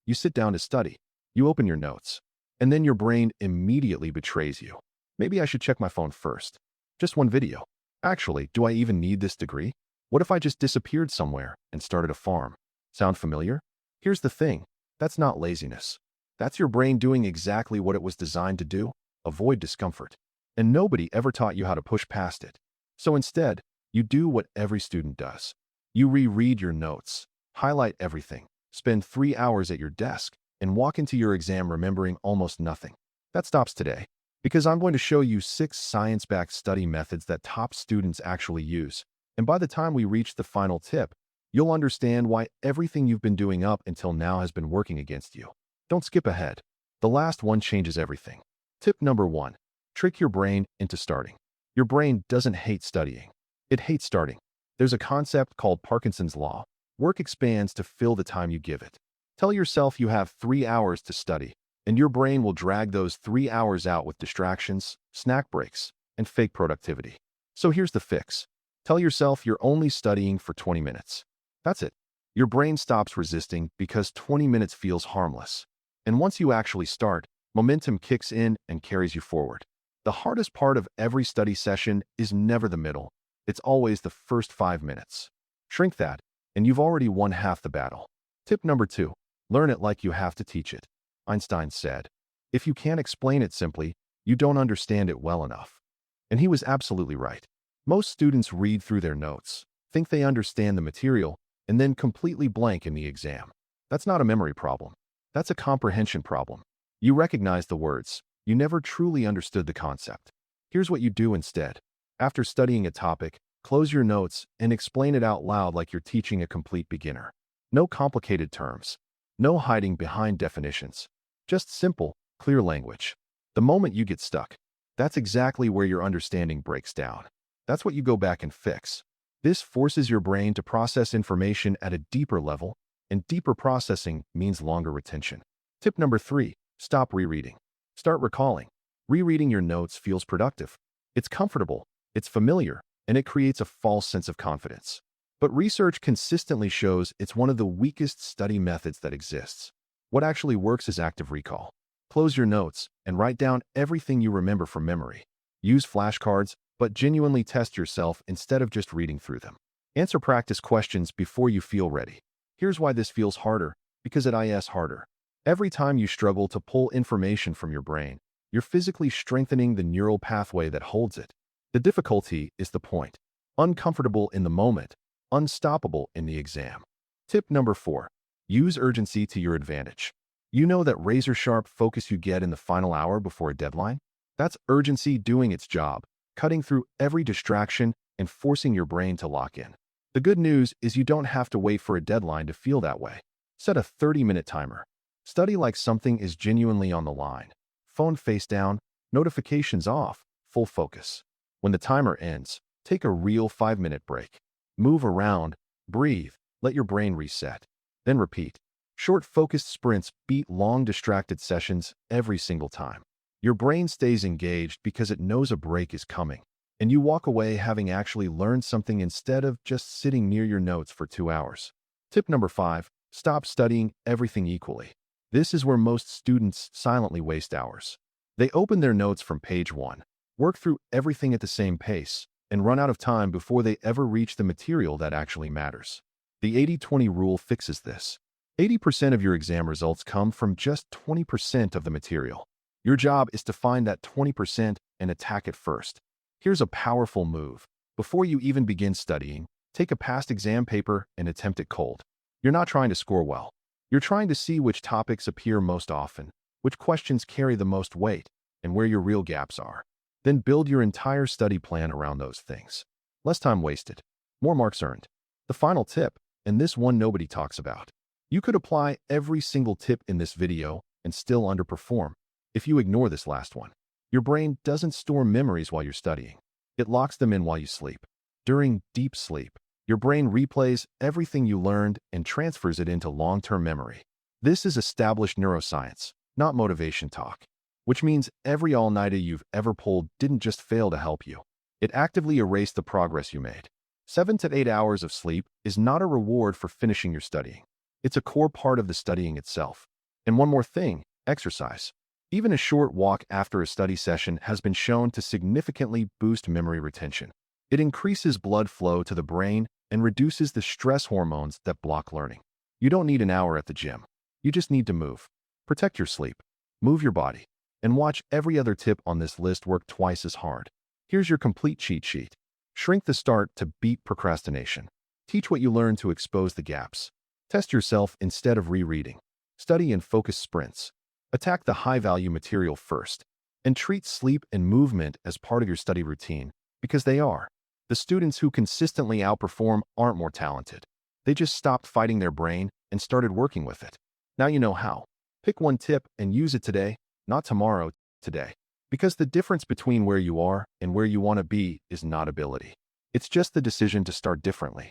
You sit down to study. You open your notes. And then your brain immediately betrays you. Maybe I should check my phone first. Just one video. Actually, do I even need this degree? What if I just disappeared somewhere and started a farm? Sound familiar? Here's the thing. That's not laziness. That's your brain doing exactly what it was designed to do: avoid discomfort. And nobody ever taught you how to push past it. So instead, you do what every student does. You reread your notes, highlight everything, spend 3 hours at your desk, and walk into your exam remembering almost nothing. That stops today, because I'm going to show you 6 science-backed study methods that top students actually use. And by the time we reach the final tip, you'll understand why everything you've been doing up until now has been working against you. Don't skip ahead. The last one changes everything. Tip number 1. Trick your brain into starting. Your brain doesn't hate studying. It hates starting. There's a concept called Parkinson's Law. Work expands to fill the time you give it. Tell yourself you have 3 hours to study, and your brain will drag those 3 hours out with distractions, snack breaks, and fake productivity. So here's the fix. Tell yourself you're only studying for 20 minutes. That's it. Your brain stops resisting because 20 minutes feels harmless. And once you actually start, momentum kicks in and carries you forward. The hardest part of every study session is never the middle. It's always the first 5 minutes. Shrink that, and you've already won half the battle. Tip number 2. Learn it like you have to teach it. Einstein said, "If you can't explain it simply, you don't understand it well enough." And he was absolutely right. Most students read through their notes, think they understand the material, and then completely blank in the exam. That's not a memory problem. That's a comprehension problem. You recognize the words. You never truly understood the concept. Here's what you do instead. After studying a topic, close your notes and explain it out loud like you're teaching a complete beginner. No complicated terms. No hiding behind definitions. Just simple, clear language. The moment you get stuck, that's exactly where your understanding breaks down. That's what you go back and fix. This forces your brain to process information at a deeper level, and deeper processing means longer retention. Tip number 3. Stop rereading. Start recalling. Rereading your notes feels productive. It's comfortable, it's familiar, and it creates a false sense of confidence. But research consistently shows it's one of the weakest study methods that exists. What actually works is active recall. Close your notes and write down everything you remember from memory. Use flashcards, but genuinely test yourself instead of just reading through them. Answer practice questions before you feel ready. Here's why this feels harder, because it is harder. Every time you struggle to pull information from your brain, you're physically strengthening the neural pathway that holds it. The difficulty is the point. Uncomfortable in the moment, unstoppable in the exam. Tip number 4. Use urgency to your advantage. You know that razor-sharp focus you get in the final hour before a deadline? That's urgency doing its job, cutting through every distraction and forcing your brain to lock in. The good news is you don't have to wait for a deadline to feel that way. Set a 30-minute timer. Study like something is genuinely on the line. Phone face down, notifications off, full focus. When the timer ends, take a real 5-minute break. Move around, breathe, let your brain reset. Then repeat. Short focused sprints beat long distracted sessions every single time. Your brain stays engaged because it knows a break is coming, and you walk away having actually learned something instead of just sitting near your notes for 2 hours. Tip number 5. Stop studying everything equally. This is where most students silently waste hours. They open their notes from page 1, work through everything at the same pace, and run out of time before they ever reach the material that actually matters. The 80-20 rule fixes this. 80% of your exam results come from just 20% of the material. Your job is to find that 20% and attack it first. Here's a powerful move. Before you even begin studying, take a past exam paper and attempt it cold. You're not trying to score well. You're trying to see which topics appear most often, which questions carry the most weight, and where your real gaps are. Then build your entire study plan around those things. Less time wasted, more marks earned. The final tip, and this one nobody talks about. You could apply every single tip in this video and still underperform if you ignore this last one. Your brain doesn't store memories while you're studying. It locks them in while you sleep. During deep sleep, your brain replays everything you learned and transfers it into long-term memory. This is established neuroscience, not motivation talk, which means every all-nighter you've ever pulled didn't just fail to help you. It actively erased the progress you made. 7 to 8 hours of sleep is not a reward for finishing your studying. It's a core part of the studying itself. And one more thing, exercise. Even a short walk after a study session has been shown to significantly boost memory retention. It increases blood flow to the brain and reduces the stress hormones that block learning. You don't need an hour at the gym. You just need to move. Protect your sleep. Move your body. And watch every other tip on this list work twice as hard. Here's your complete cheat sheet. Shrink the start to beat procrastination. Teach what you learn to expose the gaps. Test yourself instead of rereading. Study in focus sprints. Attack the high-value material first. And treat sleep and movement as part of your study routine, because they are. The students who consistently outperform aren't more talented. They just stopped fighting their brain and started working with it. Now you know how. Pick one tip and use it today, not tomorrow, today. Because the difference between where you are and where you want to be is not ability. It's just the decision to start differently.